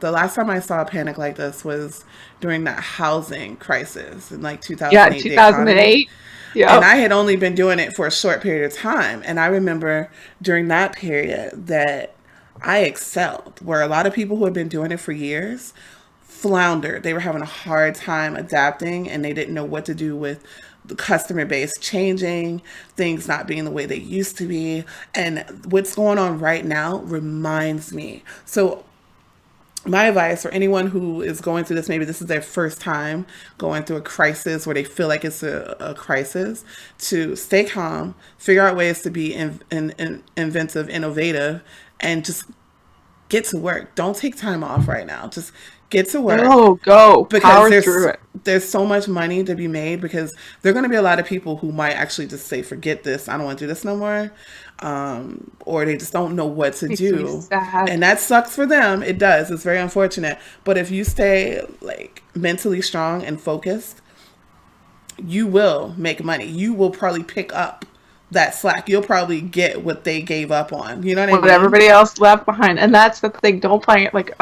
the last time I saw a panic like this was during that housing crisis in like Yeah, 2008, the economy. 2008. And Yep. I had only been doing it for a short period of time. And I remember during that period that I excelled, where a lot of people who had been doing it for years floundered. They were having a hard time adapting and they didn't know what to do with the customer base changing, things not being the way they used to be. And what's going on right now reminds me. So my advice for anyone who is going through this, maybe this is their first time going through a crisis where they feel like it's a crisis, to stay calm, figure out ways to be inventive, innovative, and just get to work. Don't take time off right now. Just get to work Go, because power through it. there's so much money to be made because there are going to be a lot of people who might actually just say forget this, I don't want to do this no more, or they just don't know what to Makes me do, sad. and that sucks for them. It does. It's very unfortunate, but if you stay like mentally strong and focused, you will make money. You will probably pick up that slack. You'll probably get what they gave up on. You know what I What mean? everybody else left behind, and that's the thing. Don't buy it. Like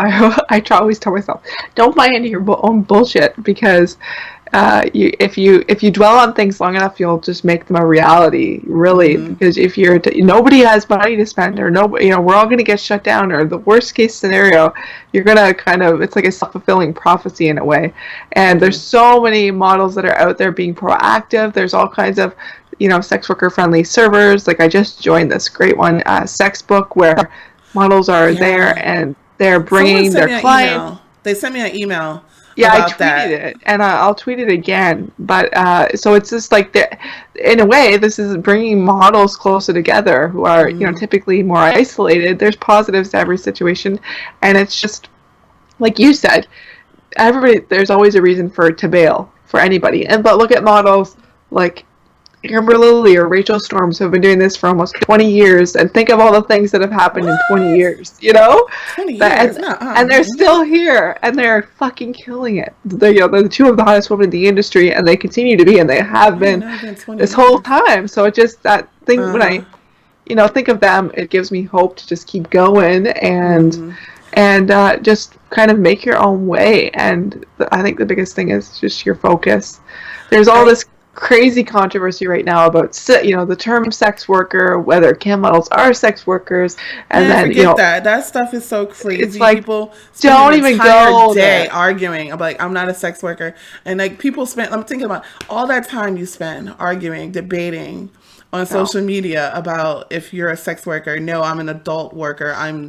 always tell myself, don't buy into your own bullshit because if you dwell on things long enough, you'll just make them a reality. Really, Mm-hmm. because if nobody has money to spend, or nobody, we're all gonna get shut down, or the worst case scenario, you're gonna kind of it's like a self-fulfilling prophecy in a way. And there's Mm-hmm. so many models that are out there being proactive. There's all kinds of sex worker friendly servers. Like I just joined this great one, Sex Book, where models are there Yeah. and they're Someone bringing sent their me an clients. email. They sent me an email Yeah, I about tweeted that. it, and I'll tweet it again. But so it's just like in a way, this is bringing models closer together who are Mm-hmm. typically more isolated. There's positives to every situation, and it's just like you said, everybody. There's always a reason to bail for anybody. But look at models like Amber Lilly or Rachel Storms who have been doing this for almost 20 years, and think of all the things that have happened in 20 What? years, you know? 20 That, years? No. and they're still here, and they're fucking killing it. They're the two of the hottest women in the industry, and they continue to be, and they have I didn't been know it's been 20 this whole years. time. So it just, that thing, when Uh-huh. I think of them, it gives me hope to just keep going Mm-hmm. and just kind of make your own way. And I think the biggest thing is just your focus. There's all I this crazy controversy right now about the term sex worker, whether cam models are sex workers, and Man, then forget that. That stuff is so it's crazy. like People spend an don't even entire go day there. arguing about like I'm not a sex worker. And like people spend I'm thinking about all that time you spend arguing, debating on No, social media about if you're a sex worker. No, I'm an adult worker. I'm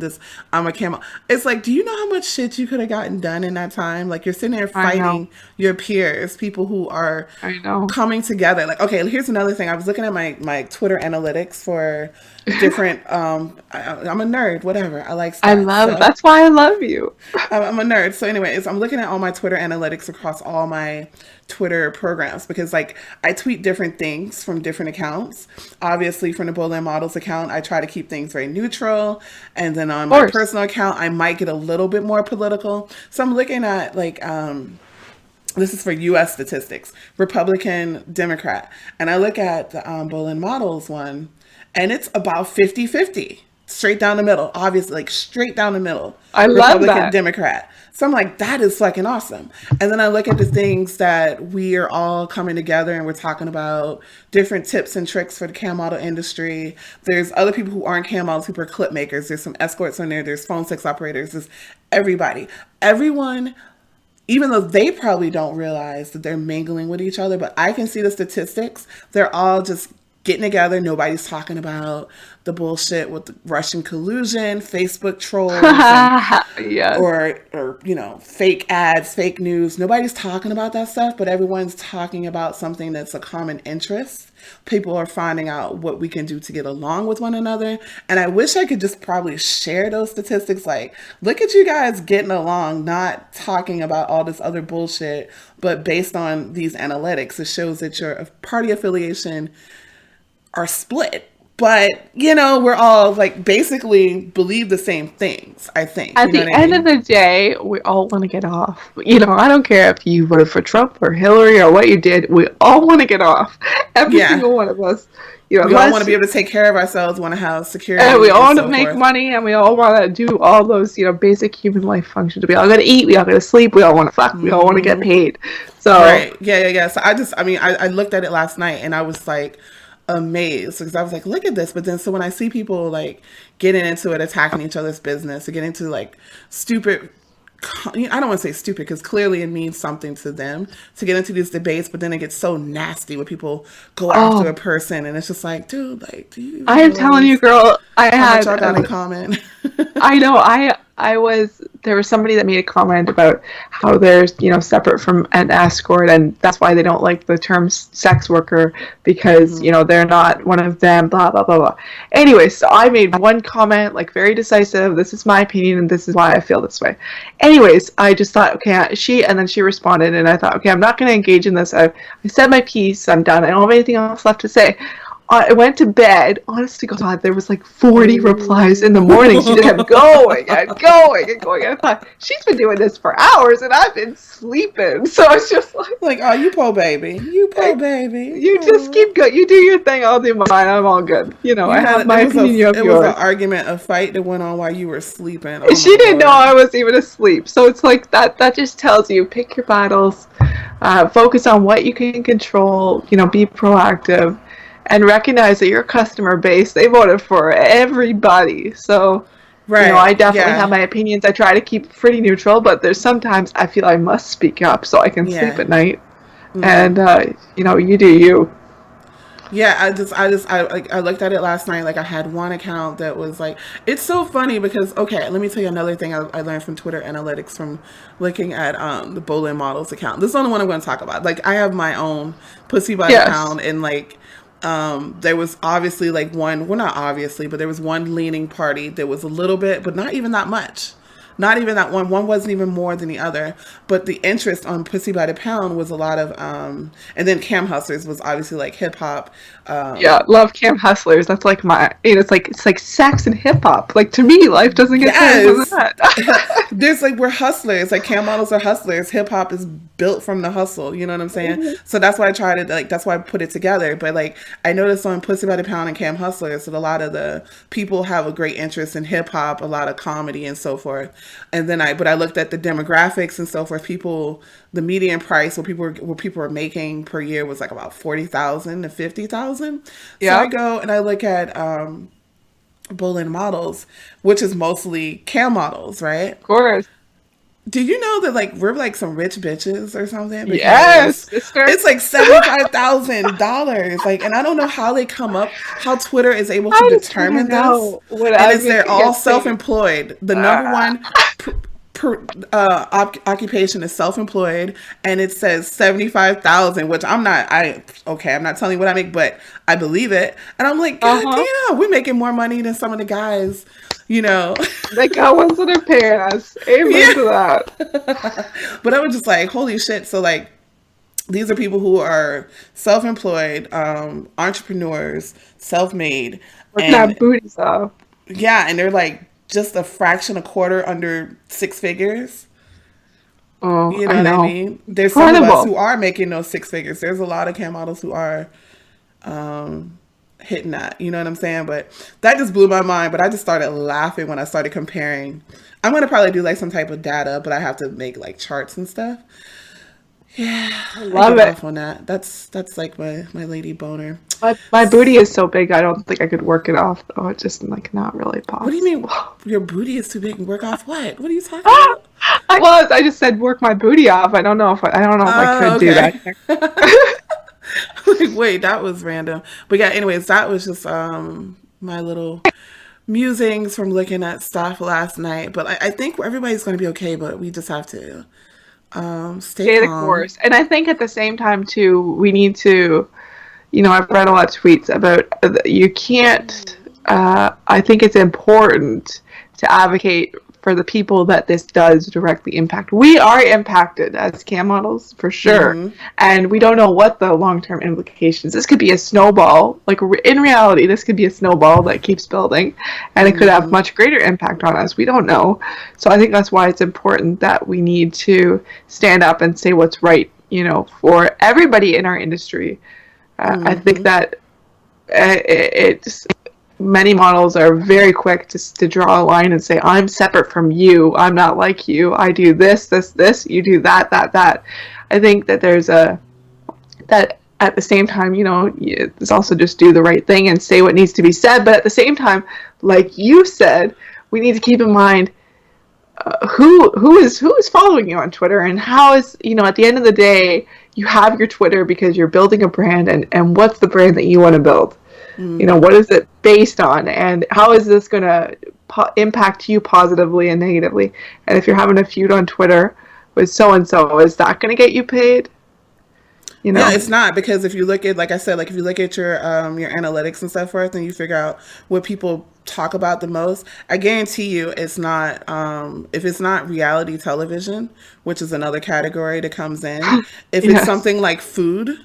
a camo. It's like, do you know how much shit you could have gotten done in that time? Like you're sitting there I know, fighting your peers, people who are I know. coming together. Like, okay, here's another thing. I was looking at my Twitter analytics for different I'm a nerd, whatever. I like I stats. love. So That's why I love you. I'm a nerd. So anyways, I'm looking at all my Twitter analytics across all my Twitter programs because like I tweet different things from different accounts. Obviously from the Bolin Models account, I try to keep things very neutral. And then on Of my course. personal account, I might get a little bit more political. So I'm looking at like this is for US statistics, Republican, Democrat. And I look at the Bolin Models one, and it's about 50-50, straight down the middle, obviously, like straight down the middle, I love Republican, that. Democrat. So I'm like, that is fucking awesome. And then I look at the things that we are all coming together and we're talking about different tips and tricks for the cam model industry. There's other people who aren't cam models, who are clip makers. There's some escorts on there. There's phone sex operators. There's everybody. Everyone, even though they probably don't realize that they're mingling with each other, but I can see the statistics. They're all just getting together. Nobody's talking about the bullshit with the Russian collusion, Facebook trolls, and Yes. or fake ads, fake news. Nobody's talking about that stuff, but everyone's talking about something that's a common interest. People are finding out what we can do to get along with one another. And I wish I could just probably share those statistics. Like, look at you guys getting along, not talking about all this other bullshit, but based on these analytics, it shows that your party affiliation are split. But, we're all like basically believe the same things, I think. At You know the what I end of mean? the day, we all want to get off. I don't care if you voted for Trump or Hillary or what you did. We all want to get off. Every Yeah. single one of us. We all want to Unless be able to take care of ourselves, want to have we security all and want to so make forth. money and we all want to do all those, basic human life functions. We all got to eat. We all got to sleep. We all want to fuck. We all want to get paid. So, Right. Yeah, yeah, yeah. So I looked at it last night and I was like amazed because I was like, look at this. But then, so when I see people like getting into it, attacking each other's business, or getting into like stupid, I don't want to say stupid because clearly it means something to them to get into these debates, but then it gets so nasty when people go after a oh, person and it's just like, dude, like, do you even I am telling you, realize girl, I how much had y'all got in common? I know. there was somebody that made a comment about how they're, separate from an escort, and that's why they don't like the term sex worker, because, they're not one of them, blah, blah, blah, blah. Anyway, so I made one comment, like, very decisive, this is my opinion, and this is why I feel this way. Anyways, I just thought, okay, and then she responded, and I thought, okay, I'm not going to engage in this. I said my piece, I'm done, I don't have anything else left to say. I went to bed. Honest to God, there was like 40 replies in the morning. She just kept going and going and going. And I thought, she's been doing this for hours, and I've been sleeping. So it's just like, oh, you poor baby. You poor baby. You just keep going. You do your thing, I'll do mine. I'm all good. I have my opinion, you have yours. It was an argument, a fight that went on while you were sleeping. Oh, she didn't know I was even asleep. So it's like that just tells you, pick your battles, focus on what you can control, be proactive. And recognize that your customer base, they voted for everybody. So, right. I definitely have my opinions. I try to keep pretty neutral, but there's sometimes I feel I must speak up so I can sleep at night. Mm-hmm. And, you do you. Yeah, I looked at it last night. Like, I had one account that was like, it's so funny because, okay, let me tell you another thing I learned from Twitter analytics from looking at the Bolin Models account. This is the only one I'm going to talk about. Like, I have my own Pussy Butt account, and like, there was obviously like one, well, not obviously, but there was one leaning party that was a little bit, but not even that much. Not even that one. One wasn't even more than the other. But the interest on Pussy by the Pound was a lot of, and then Cam Hustlers was obviously like hip hop. Love Cam Hustlers. That's like it's like sex and hip hop. Like, to me, life doesn't get better than that. There's like, we're hustlers. Like, Cam models are hustlers. Hip hop is built from the hustle. You know what I'm saying? Mm-hmm. So that's why I tried to, like, that's why I put it together. But like, I noticed on Pussy by the Pound and Cam Hustlers that a lot of the people have a great interest in hip hop, a lot of comedy and so forth. And then I looked at the demographics and so forth. The median price what people were making per year was like about $40,000 to $50,000. Yeah. So I go and I look at Bolin Models, which is mostly cam models, right? Of course. Do you know that like we're like some rich bitches or something? Because yes, it's like $75,000. Like, and I don't know how they come up, how Twitter is able to determine this. And they're all self-employed. The number one occupation is self-employed, and it says 75,000, which I'm not telling you what I make, but I believe it. And I'm like, God damn, we're making more money than some of the guys. They got ones that are paying us. Amen to that. But I was just like, holy shit. So like, these are people who are self-employed, entrepreneurs, self-made. Working our booties off. Yeah, and they're like just a fraction, a quarter under six figures. Oh, you know what I mean? There's some of us who are making those six figures. There's a lot of cam models who are hitting that, you know what I'm saying? But that just blew my mind. But I just started laughing when I started comparing. I'm going to probably do like some type of data, but I have to make like charts and stuff. Yeah, I love it. Off on that. That's like my lady boner. My booty is so big, I don't think I could work it off. Oh, it's just like not really possible. What do you mean your booty is too big and work off what? What are you talking about? I just said work my booty off. I don't know if I could do that. Like, wait, that was random. But yeah, anyways, that was just my little musings from looking at stuff last night. But I think everybody's going to be okay, but we just have to stay the course. And I think at the same time too, we need to, I've read a lot of tweets about you can't. I think it's important to advocate for the people that this does directly impact. We are impacted as cam models for sure, and we don't know what the long-term implications. This could be a snowball. Like, in reality, this could be a snowball that keeps building, and it could have much greater impact on us. We don't know. So I think that's why it's important that we need to stand up and say what's right, for everybody in our industry. I think that it's many models are very quick to draw a line and say, I'm separate from you. I'm not like you. I do this, you do that. I think that that at the same time, it's also just do the right thing and say what needs to be said. But at the same time, like you said, we need to keep in mind who is following you on Twitter, and how is, at the end of the day, you have your Twitter because you're building a brand, and what's the brand that you want to build? What is it based on, and how is this going to impact you positively and negatively. And if you're having a feud on Twitter with so and so, is that going to get you paid? You Yeah, know? it's not, because if you look at, like I said, like if you look at your analytics and stuff forth, and you figure out what people talk about the most, I guarantee you it's not, if it's not reality television, which is another category that comes in. If it's Yes. something like food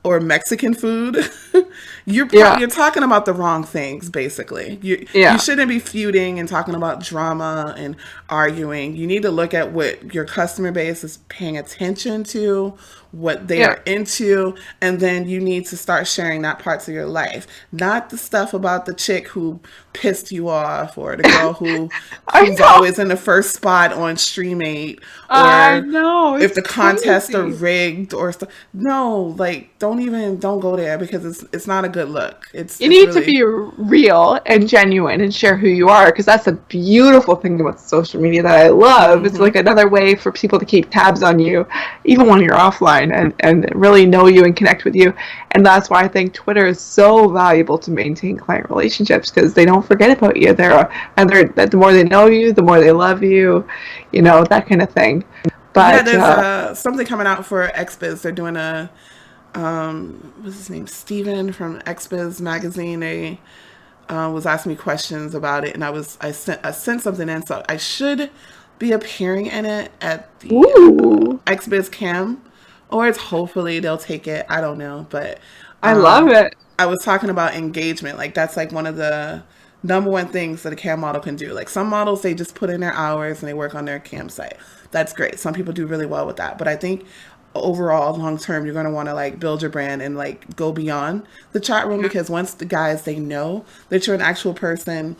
or Mexican food, Yeah. you're talking about the wrong things. Basically, you Yeah. shouldn't be feuding and talking about drama and arguing. You need to look at what your customer base is paying attention to, what they Yeah. are into, and then you need to start sharing that parts of your life, not the stuff about the chick who pissed you off, or the girl I who's know. always in the first spot on Stream 8, I or know. if It's the contests are crazy. rigged or stuff. No, like don't go there, because it's not a good look. You It's need to really. be real and genuine and share who you are, because that's a beautiful thing about social media that I love. It's Hmm. like another way for people to keep tabs on you, even when you're offline, and really know you and connect with you. And that's why I think Twitter is so valuable to maintain client relationships, because they don't forget about you. The more they know you, the more they love you, that kind of thing. Yeah, But there's something coming out for XBiz. They're doing a what's his name, Steven from XBiz magazine. They was asking me questions about it, and I sent something in, so I should be appearing in it at the ooh, XBiz Cam, or it's hopefully they'll take it. I don't know, but I love um, it. I was talking about engagement. Like that's like one of the number one things that a cam model can do. Like some models, they just put in their hours and they work on their cam site. That's great. Some people do really well with that, but I think overall long term you're going to want to like build your brand and like go beyond the chat room, because once the guys, they know that you're an actual person,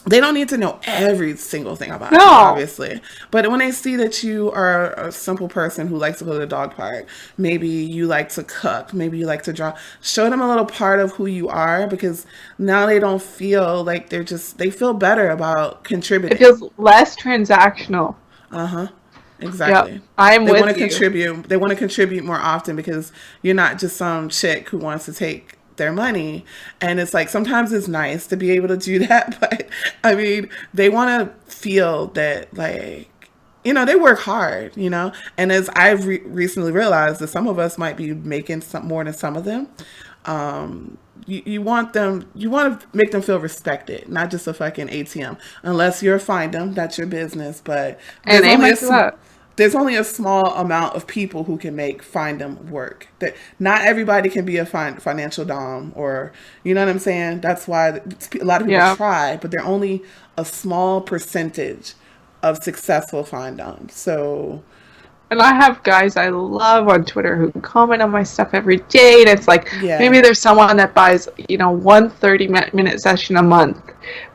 they don't need to know every single thing about you, No, obviously. But when they see that you are a simple person who likes to go to the dog park, maybe you like to cook, maybe you like to draw, show them a little part of who you are, because now they don't feel like they feel better about it contributing. feels less transactional. Uh huh. Yep, Exactly. I'm They want with to you. contribute. They want to contribute more often, because you're not just some chick who wants to take their money. And it's like sometimes it's nice to be able to do that, but I mean, they want to feel that like they work hard, And as I've recently realized that some of us might be making some more than some of them. You want to make them feel respected, not just a fucking ATM. Unless you're a find them, that's your business. But And there's only amen a to that. there's only a small amount of people who can make find them work. That not everybody can be a financial dom, or you know what I'm saying. That's why a lot of people Yeah. try, but they're only a small percentage of successful find doms. So And I have guys I love on Twitter who comment on my stuff every day. And it's like, yeah, maybe there's someone that buys, one 30-minute session a month.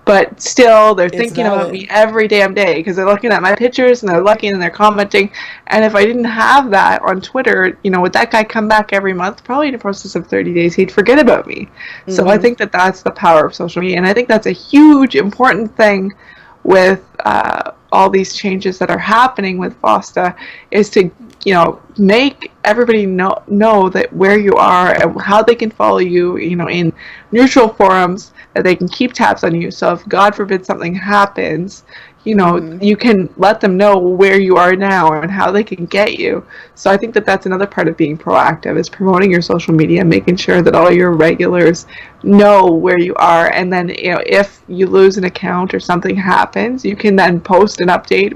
But still, they're it's thinking about valid. me every damn day, because they're looking at my pictures and they're looking and they're commenting. And if I didn't have that on Twitter, would that guy come back every month? Probably in the process of 30 days, he'd forget about me. So I Hmm. think that that's the power of social media. And I think that's a huge, important thing with all these changes that are happening with Fosta, is to make everybody know that where you are and how they can follow you, in neutral forums, that they can keep tabs on you. So if God forbid something happens, Hmm. you can let them know where you are now and how they can get you. So I think that that's another part of being proactive, is promoting your social media, making sure that all your regulars know where you are. And then, if you lose an account or something happens, you can then post an update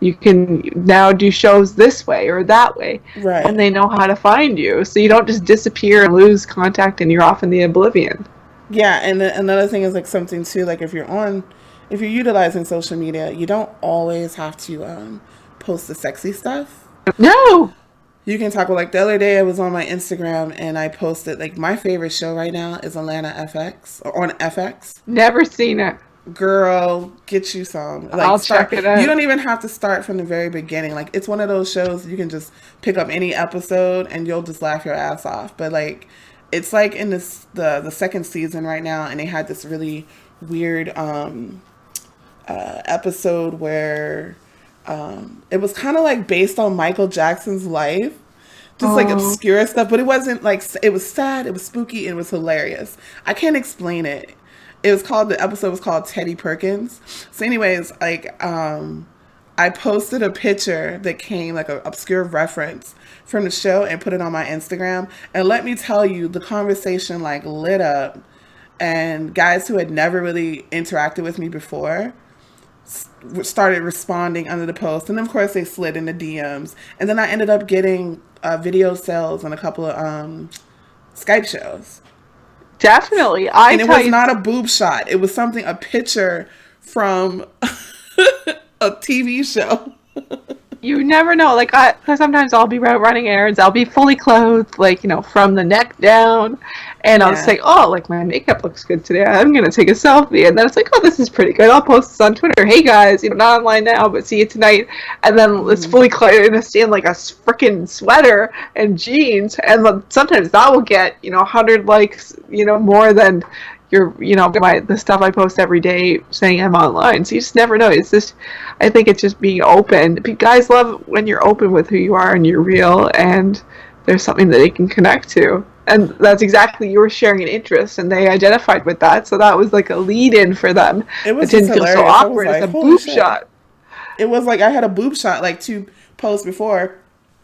you can now do shows this way or that way, and Right. they know how to find you. So you don't just disappear and lose contact and you're off in the oblivion. Yeah, and another thing is like something too. Like if you're utilizing social media, you don't always have to post the sexy stuff. No, You can talk about, like the other day I was on my Instagram and I posted like my favorite show right now is Atlanta FX, or on FX. never seen it. Girl, get you some. Like I'll start. check it You out. don't even have to start from the very beginning. Like it's one of those shows you can just pick up any episode and you'll just laugh your ass off. But like it's like in the second season right now, and they had this really weird episode where it was kind of like based on Michael Jackson's life, just like Oh, obscure stuff, but it wasn't like, it was sad, it was spooky, and it was hilarious. I can't explain it. the episode was called Teddy Perkins. So anyways, like, I posted a picture that came like an obscure reference from the show and put it on my Instagram. And let me tell you, the conversation like lit up, and guys who had never really interacted with me before started responding under the post. And of course they slid into DMs. And then I ended up getting video sales on a couple of Skype shows. Definitely. And it was not a boob shot. It was a picture from a TV show. You never know. Like, sometimes I'll be running errands. I'll be fully clothed, like, from the neck down. And I'll say, oh, like, my makeup looks good today. I'm going to take a selfie. And then it's like, oh, this is pretty good. I'll post this on Twitter. Hey, guys, not online now, but see you tonight. And then it's fully clothed in like a freaking sweater and jeans. And sometimes that will get, 100 likes, more than the stuff I post every day saying I'm online. So you just never know. I think it's just being open. Guys love when you're open with who you are and you're real, and there's something that they can connect to. And that's exactly, you were sharing an interest and they identified with that. So that was like a lead in for them. It didn't feel so awkward. It's a boob shot. It was like I had a boob shot like 2 posts before.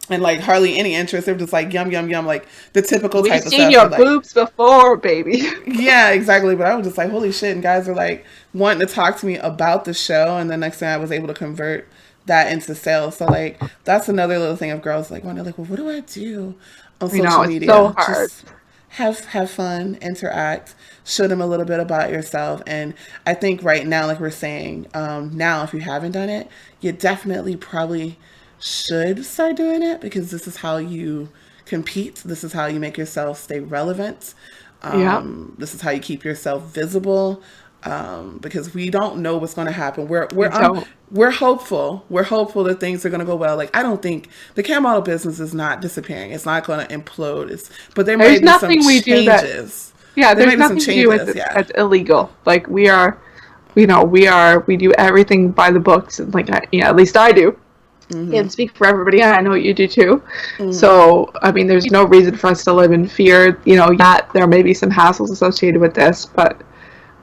And like hardly any interest. They were just like yum yum yum, like the typical type of stuff. We've seen your boobs before, baby. Yeah, exactly. But I was just like, holy shit! And guys are like wanting to talk to me about the show. And the next thing I was able to convert that into sales. So like that's another little thing of girls like wonder like, well, what do I do on social media? It's so hard. Just have fun, interact, show them a little bit about yourself. And I think right now, like we're saying, now if you haven't done it, you definitely probably should start doing it, because this is how you compete. This is how you make yourself stay relevant. This is how you keep yourself visible, because we don't know what's going to happen. We're hopeful. We're hopeful that things are going to go well. Like, I don't think the cam model business is not disappearing. It's not going to implode. But there might be some changes. There's nothing to do with it that's illegal. Like, we do everything by the books, and like, at least I do. Can't speak for everybody. I know you do too. So, I mean, there's no reason for us to live in fear. That there may be some hassles associated with this, but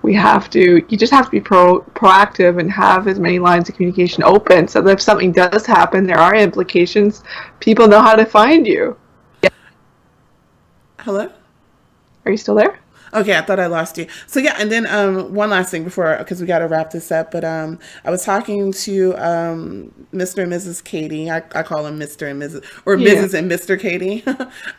you just have to be proactive and have as many lines of communication open, so that if something does happen, there are implications. People know how to find you. Hello? Are you still there? Okay, I thought I lost you. So yeah, and then one last thing because we got to wrap this up. But I was talking to Mr. and Mrs. Katie. I call them Mr. and Mrs. or Mrs. and Mr. Katie,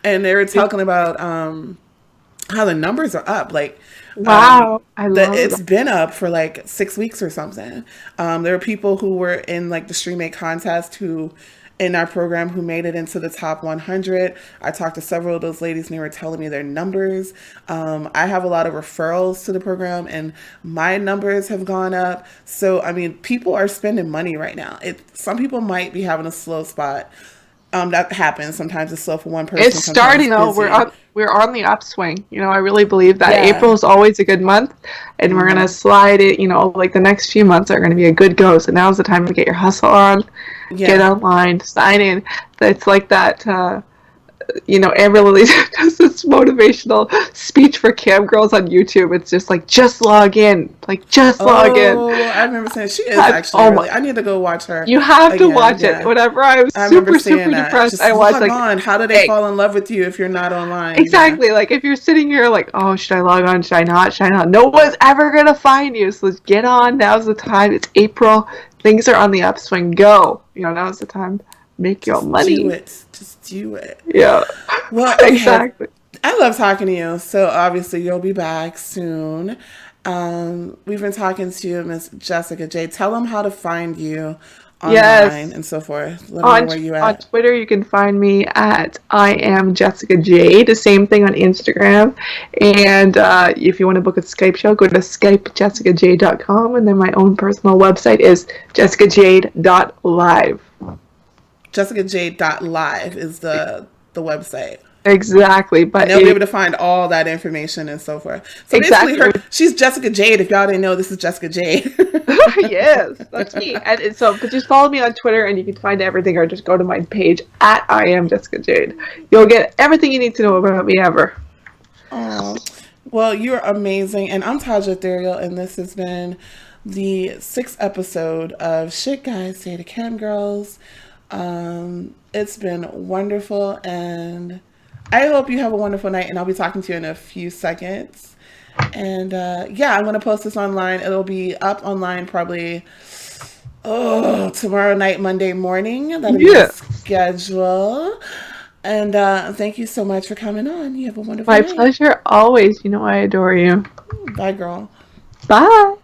and they were talking about how the numbers are up. Like, wow, it's been up for like 6 weeks or something. There are people who were in like the Stream 8 contest who in our program who made it into the top 100. I talked to several of those ladies and they were telling me their numbers. I have a lot of referrals to the program and my numbers have gone up. So, I mean, people are spending money right now. Some people might be having a slow spot. That happens. Sometimes it's slow for one person. It's starting though. We're on the upswing. I really believe that April is always a good month, and we're gonna slide it. Like the next few months are gonna be a good go. So now's the time to get your hustle on, get online, sign in. It's like that. Amber Lily does this motivational speech for cam girls on YouTube. It's just like, just log in. Like, just log in. Oh, I remember saying she is actually I need to go watch her. You have to watch it. Whenever I was super depressed, just I was like, on. How do they fall in love with you if you're not online? Exactly. Yeah. Like, if you're sitting here like, oh, should I log on? Should I not? Should I not? No one's ever going to find you. So let's get on. Now's the time. It's April. Things are on the upswing. Go. Now's the time. Make your money. Just do it. Yeah. Well, exactly. I love talking to you. So obviously you'll be back soon. We've been talking to Miss JessicaJade. Tell them how to find you online and so forth. Let me know where you at. On Twitter, you can find me at I am JessicaJade. The same thing on Instagram. And if you want to book a Skype show, go to skypejessicajade.com. And then my own personal website is jessicajade.live. JessicaJade.live is the website. Exactly, but they'll be able to find all that information and so forth. So basically, she's JessicaJade. If y'all didn't know, this is JessicaJade. Yes, that's me. And but just follow me on Twitter, and you can find everything, or just go to my page at I am JessicaJade. You'll get everything you need to know about me ever. Oh, Well, you're amazing. And I'm TajaEthereal, and this has been the sixth episode of Shit Guys Say to Cam Girls. It's been wonderful, and I hope you have a wonderful night, and I'll be talking to you in a few seconds. And yeah, I'm going to post this online. It'll be up online probably tomorrow night, Monday morning. That'll be the Yeah. schedule. And thank you so much for coming on. You have a wonderful My night. pleasure always. You know I adore you. Bye, girl. Bye.